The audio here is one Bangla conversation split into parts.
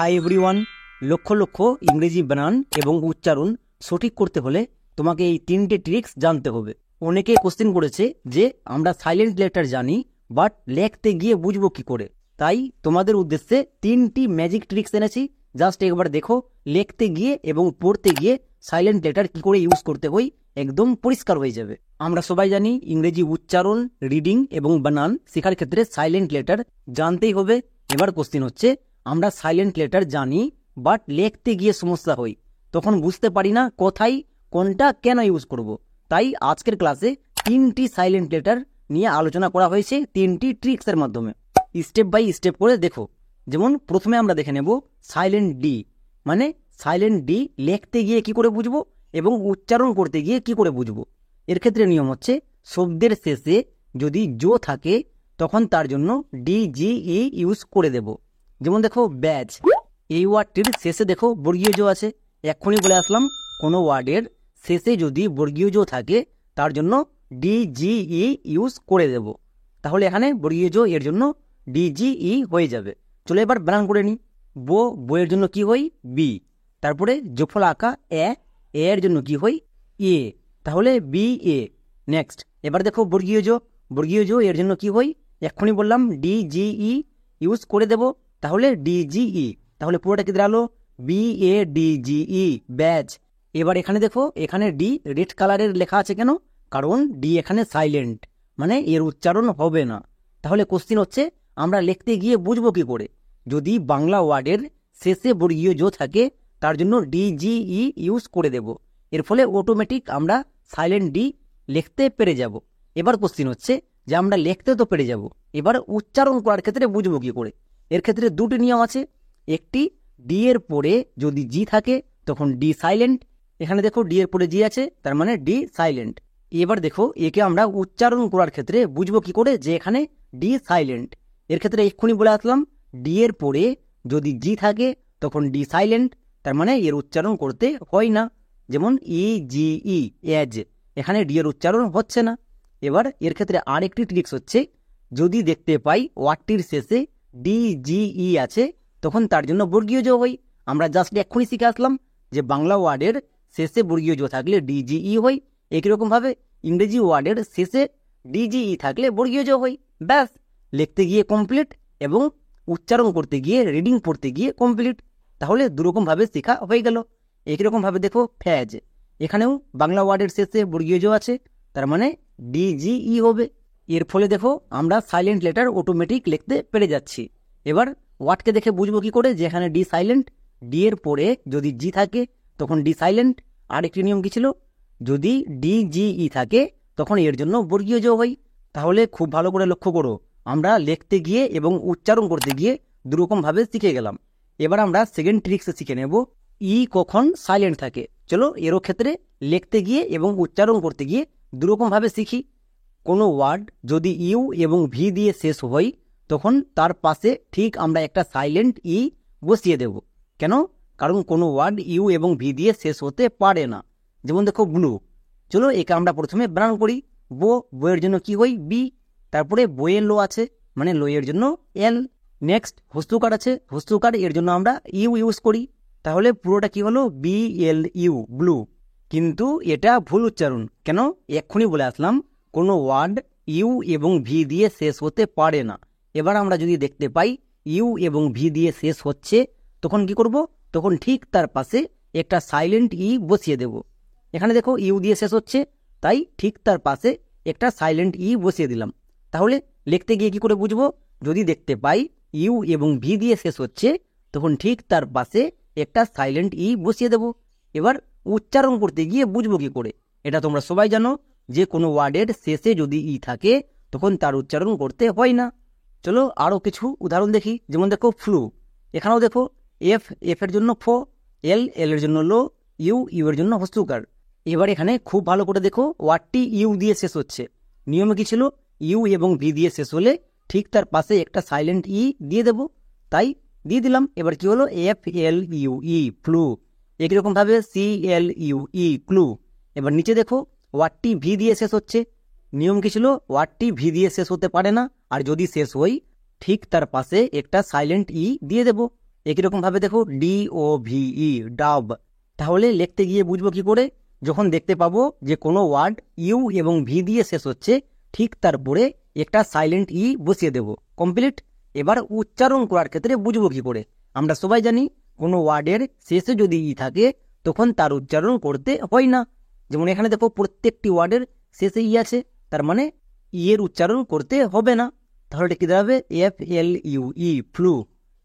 Hi everyone. লক্ষ লক্ষ ইংরেজি বানান এবং উচ্চারণ সঠিক করতে হলে তোমাকে এই তিনটে ট্রিক্স জানতে হবে। অনেকে কোশ্চেন করেছে যে আমরা সাইলেন্ট লেটার জানি বাট লিখতে গিয়ে বুঝবো কি করে। তাই তোমাদের উদ্দেশ্যে তিনটি ম্যাজিক ট্রিক্স এনেছি, জাস্ট একবার দেখো। লিখতে গিয়ে এবং পড়তে গিয়ে সাইলেন্ট লেটার কি করে ইউজ করতে হয় একদম পরিষ্কার হয়ে যাবে। আমরা সবাই জানি ইংরেজি উচ্চারণ, রিডিং এবং বানান শেখার ক্ষেত্রে সাইলেন্ট লেটার জানতেই হবে। এবার কোশ্চেন হচ্ছে, আমরা সাইলেন্ট লেটার জানি বাট লিখতে গিয়ে সমস্যা হয়, তখন বুঝতে পারি না কোথায় কোনটা কেন ইউজ করব। তাই আজকের ক্লাসে তিনটি সাইলেন্ট লেটার নিয়ে আলোচনা করা হয়েছে তিনটি ট্রিক্সের মাধ্যমে। স্টেপ বাই স্টেপ করে দেখো। যেমন প্রথমে আমরা দেখে নেব সাইলেন্ট ডি, মানে সাইলেন্ট ডি লিখতে গিয়ে কি করে বুঝবো এবং উচ্চারণ করতে গিয়ে কি করে বুঝবো। এর ক্ষেত্রে নিয়ম হচ্ছে, শব্দের শেষে যদি জো থাকে তখন তার জন্য ডিজিই ইউজ করে দেব। যেমন দেখো ব্যাজ, এই ওয়ার্ডটির শেষে দেখো বর্গীয় জো আছে। এক্ষুনি বলে আসলাম, কোনো ওয়ার্ডের শেষে যদি বর্গীয় জো থাকে তার জন্য ডিজিই ইউজ করে দেব। তাহলে এখানে বর্গীয় জো এর জন্য ডিজিই হয়ে যাবে। চলো এবার বানান করে নিই। বইয়ের জন্য কি হয় বি, তারপরে যোফলা আঁকা এর জন্য কি হয় এ, তাহলে বি এ। নেক্সট এবার দেখো বর্গীয় জো এর জন্য কি হয়, এক্ষুনি বললাম ডিজিই ইউজ করে দেব, তাহলে ডিজিই। তাহলে পুরোটা কি দাঁড়ালো বি এ ডিজিই, ব্যাচ। এবার এখানে দেখো, এখানে ডি রেড কালারের লেখা আছে কেন, কারণ ডি এখানে সাইলেন্ট, মানে এর উচ্চারণ হবে না। তাহলে কোশ্চিন হচ্ছে, আমরা লিখতে গিয়ে বুঝবো কি করে। যদি বাংলা ওয়ার্ডের শেষে বর্গীয় জো থাকে তার জন্য ডিজিই ইউজ করে দেব। এর ফলে অটোমেটিক আমরা সাইলেন্ট ডি লিখতে পেরে যাব। এবার কোশ্চিন হচ্ছে যে আমরা লিখতে তো পেরে যাব, এবার উচ্চারণ করার ক্ষেত্রে বুঝবো কি করে। এর ক্ষেত্রে দুটি নিয়ম আছে। একটি, ডি এর পরে যদি জি থাকে তখন ডি সাইলেন্ট। এখানে দেখো ডি এর পরে জি আছে, তার মানে ডি সাইলেন্ট। এবার দেখো একে আমরা উচ্চারণ করার ক্ষেত্রে বুঝবো কি করে যে এখানে ডি সাইলেন্ট। এর ক্ষেত্রে এক্ষুনি বলে আসলাম, ডি এর পরে যদি জি থাকে তখন ডি সাইলেন্ট, তার মানে এর উচ্চারণ করতে হয় না। যেমন ই জি ই, এজ, এখানে ডি এর উচ্চারণ হচ্ছে না। এবার এর ক্ষেত্রে আরেকটি ট্রিক্স হচ্ছে, যদি দেখতে পাই ওয়ার্ডটির শেষে ডিজিই আছে তখন তার জন্য বর্গীয় জো হয়। আমরা জাস্ট এক্ষুনি শিখে আসলাম যে বাংলা ওয়ার্ডের শেষে বর্গীয় জো থাকলে ডিজিই হয়, একই রকম ভাবে ইংরেজি ওয়ার্ডের শেষে ডিজিই থাকলে বর্গীয় জো হয়। ব্যাস, লিখতে গিয়ে কমপ্লিট এবং উচ্চারণ করতে গিয়ে, রিডিং পড়তে গিয়ে কমপ্লিট। তাহলে দুরকম ভাবে শেখা হয়ে গেল। একই রকম ভাবে দেখো ফ্যাজ, এখানেও বাংলা ওয়ার্ডের শেষে বর্গীয় জো আছে, তার মানে ডিজিই হবে। এর ফলে দেখো আমরা সাইলেন্ট লেটার অটোমেটিক লিখতে পেরে যাচ্ছি। এবার ওয়ার্ডকে দেখে বুঝবো কি করে যে এখানে ডি সাইলেন্ট। ডি এর পরে যদি জি থাকে তখন ডি সাইলেন্ট। আর একটি নিয়ম কি ছিল, যদি ডিজিই থাকে তখন এর জন্য বর্গীয় জো হয়। তাহলে খুব ভালো করে লক্ষ্য করো, আমরা লিখতে গিয়ে এবং উচ্চারণ করতে গিয়ে দুরকম ভাবে শিখে গেলাম। এবার আমরা সেকেন্ড ট্রিক্সে শিখে নেব ই কখন সাইলেন্ট থাকে। চলো এরও ক্ষেত্রে লিখতে গিয়ে এবং উচ্চারণ করতে গিয়ে দুরকম ভাবে শিখি। কোনো ওয়ার্ড যদি ইউ এবং ভি দিয়ে শেষ হয় তখন তার পাশে ঠিক আমরা একটা সাইলেন্ট ই বসিয়ে দেব। কেন? কারণ কোনো ওয়ার্ড ইউ এবং ভি দিয়ে শেষ হতে পারে না। যেমন দেখো ব্লু, চলো একে আমরা প্রথমে বানান করি। বইয়ের জন্য কি হয় বি, তারপরে বইয়ের লো আছে, মানে লো এর জন্য এল। নেক্সট হস্তুকার আছে, হস্তুকার এর জন্য আমরা ইউ ইউজ করি, তাহলে পুরোটা কি হলো বি এল ইউ, ব্লু। কিন্তু এটা ভুল উচ্চারণ। কেন? এক্ষুনি বলে আসলাম, কোনো ওয়ার্ড ইউ এবং ভি দিয়ে শেষ হতে পারে না। এবার আমরা যদি দেখতে পাই ইউ এবং ভি দিয়ে শেষ হচ্ছে তখন কি করব, তখন ঠিক তার পাশে একটা সাইলেন্ট ই বসিয়ে দেব। এখানে দেখো ইউ দিয়ে শেষ হচ্ছে, তাই ঠিক তার পাশে একটা সাইলেন্ট ই বসিয়ে দিলাম। তাহলে লিখতে গিয়ে কি করে বুঝবো, যদি দেখতে পাই ইউ এবং ভি দিয়ে শেষ হচ্ছে তখন ঠিক তার পাশে একটা সাইলেন্ট ই বসিয়ে দেব। এবার উচ্চারণ করতে গিয়ে বুঝবো কি করে, এটা তোমরা সবাই জানো যে কোনো ওয়ার্ডের শেষে যদি ই থাকে তখন তার উচ্চারণ করতে হয় না। চলো আরও কিছু উদাহরণ দেখি। যেমন দেখো ফ্লু, এখানেও দেখো এফ এর জন্য ফো, এল এর জন্য লো, ইউ এর জন্য হস্তুকার। এবার এখানে খুব ভালো করে দেখো, ওয়ার্ডটি ইউ দিয়ে শেষ হচ্ছে। নিয়মে কি ছিল, ইউ এবং ভি দিয়ে শেষ হলে ঠিক তার পাশে একটা সাইলেন্ট ই দিয়ে দেব, তাই দিয়ে দিলাম। এবার কি হলো F L U E, flue. একই রকম ভাবে C L U E, clue. এবার নিচে দেখো ওয়ার্ডটি ভি দিয়ে শেষ হচ্ছে। নিয়ম কি ছিল, ওয়ার্ডটি ভি দিয়ে শেষ হতে পারে না, আর যদি শেষ হয় ঠিক তার পাশে একটা সাইলেন্ট ই দিয়ে দেব। একই রকমভাবে দেখো DOVE, ডাব। তাহলে লিখতে গিয়ে বুঝবো কি করে? যখন দেখতে পাবো যে কোনো ওয়ার্ড ইউ এবং ভি দিয়ে শেষ হচ্ছে, ঠিক তারপরে একটা সাইলেন্ট ই বসিয়ে দেব। কমপ্লিট। এবার উচ্চারণ করার ক্ষেত্রে বুঝবো কি করে? আমরা সবাই জানি কোনো ওয়ার্ডের শেষে যদি ই থাকে তখন তার উচ্চারণ করতে হয় না। যেমন এখানে দেখো প্রত্যেকটি ওয়ার্ডের শেষে ই আছে, তার মানে ই এর উচ্চারণ করতে হবে না। তাহলে এটা কি দাঁড়াবে? FLUE, flu.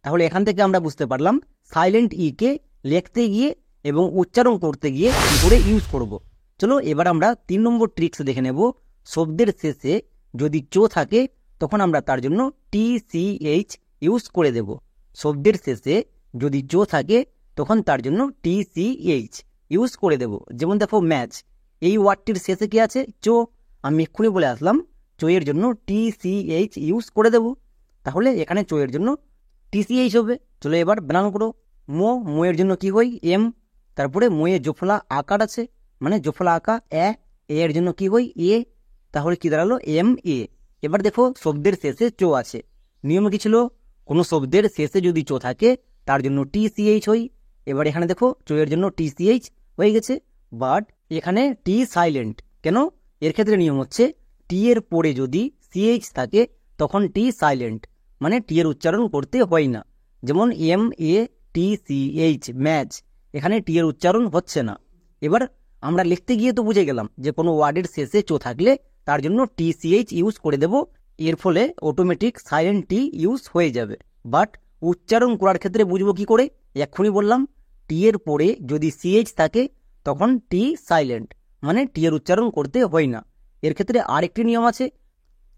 তাহলে এখান থেকে আমরা বুঝতে পারলাম সাইলেন্ট ই কে লিখতে গিয়ে এবং উচ্চারণ করতে গিয়ে কি করে ইউজ করব। চলো এবার আমরা 3 নম্বর ট্রিক্স দেখে নেব। শব্দের শেষে যদি চো থাকে তখন আমরা তার জন্য TCH ইউজ করে দেব। শব্দের শেষে যদি চো থাকে তখন তার জন্য TCH ইউজ করে দেব। যেমন দেখো ম্যাচ, এই ওয়ার্ডটির শেষে কি আছে? চো। আমি এক্ষুনি বলে আসলাম চো এর জন্য TCH ইউজ করে দেব। তাহলে এখানে চো এর জন্য TCH হবে। চলো এবার বানান করো। মো এর জন্য কি হয়? এম। তারপরে মোয়ে জোফলা আকার আছে, মানে জোফলা আকা এ এর জন্য কি হয়? এ। তাহলে কি দাঁড়ালো? MA। এবার দেখো শব্দের শেষে চো আছে। নিয়ম কি ছিল? কোনো শব্দের শেষে যদি চো থাকে তার জন্য TCH হয়। এবার এখানে দেখো চো এর জন্য TCH হয়ে গেছে, বাট এখানে টি সাইলেন্ট। কেন? এর ক্ষেত্রে নিয়ম হচ্ছে টি এর পরে যদি CH থাকে তখন টি সাইলেন্ট, মানে টি এর উচ্চারণ করতে হয় না। যেমন MATCH, ম্যাচ, এখানে টি এর উচ্চারণ হচ্ছে না। এবার আমরা লিখতে গিয়ে তো বুঝে গেলাম যে কোনো ওয়ার্ডের শেষে চো থাকলে তার জন্য TCH ইউজ করে দেব। এর ফলে অটোমেটিক সাইলেন্ট টি ইউজ হয়ে যাবে। বাট উচ্চারণ করার ক্ষেত্রে বুঝবো কি করে? এক্ষুনি বললাম টি এর পরে যদি CH থাকে তখন টি সাইলেন্ট, মানে টি এর উচ্চারণ করতে হয় না। এর ক্ষেত্রে আরেকটি নিয়ম আছে।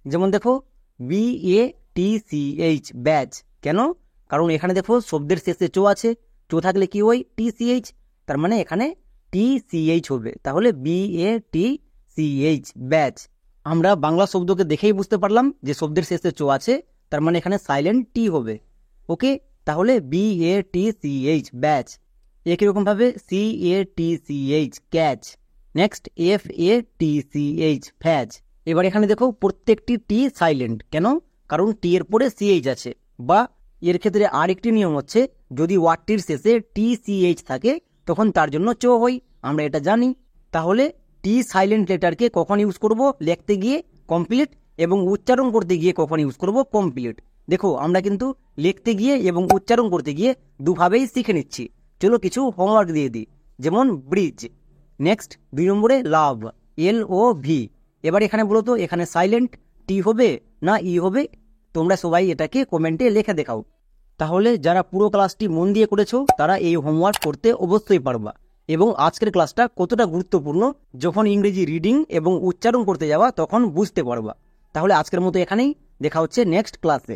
যেমন দেখো BATCH, ব্যাচ। কেন? কারণ এখানে দেখো শব্দের শেষে চো আছে, চো থাকলে কি হয়? TCH, তার মানে এখানে TCH হবে। তাহলে BATCH, ব্যাচ। আমরা বাংলা শব্দকে দেখেই বুঝতে পারলাম যে শব্দের শেষে চো আছে, তার মানে এখানে সাইলেন্ট টি হবে। ওকে, তাহলে BATCH, ব্যাচ। একই রকমভাবে CATCH, ক্যাচ। Next FATCH, ফ্যাচ। এবার এখানে দেখো প্রত্যেকটি টি সাইলেন্ট। কেন? কারণ টি এর পরে CH আছে। বা এর ক্ষেত্রে আরেকটি নিয়ম হচ্ছে যদি ওয়ার্ডটির শেষে TCH থাকে তখন তার জন্য চো হয়, আমরা এটা জানি। তাহলে টি সাইলেন্ট লেটারকে কখন ইউজ করব? লিখতে গিয়ে কমপ্লিট, এবং উচ্চারণ করতে গিয়ে কখন ইউজ করব? কমপ্লিট। দেখো আমরা কিন্তু লিখতে গিয়ে এবং উচ্চারণ করতে গিয়ে দুভাবেই শিখে নিচ্ছি। চলো কিছু হোমওয়ার্ক দিয়ে দিই। যেমন ব্রিজ। নেক্সট 2 নম্বরে লাভ, LOV। এবার এখানে বলো তো এখানে সাইলেন্ট টি হবে না ই হবে? তোমরা সবাই এটাকে কমেন্টে লিখে দেখাও। তাহলে যারা পুরো ক্লাসটি মন দিয়ে করেছো তারা এই হোমওয়ার্ক করতে অবশ্যই পারবা। এবং আজকের ক্লাসটা কতটা গুরুত্বপূর্ণ যখন ইংরেজি রিডিং এবং উচ্চারণ করতে যাওয়া তখন বুঝতে পারবা। তাহলে আজকের মতো এখানেই, দেখা হচ্ছে নেক্সট ক্লাসে।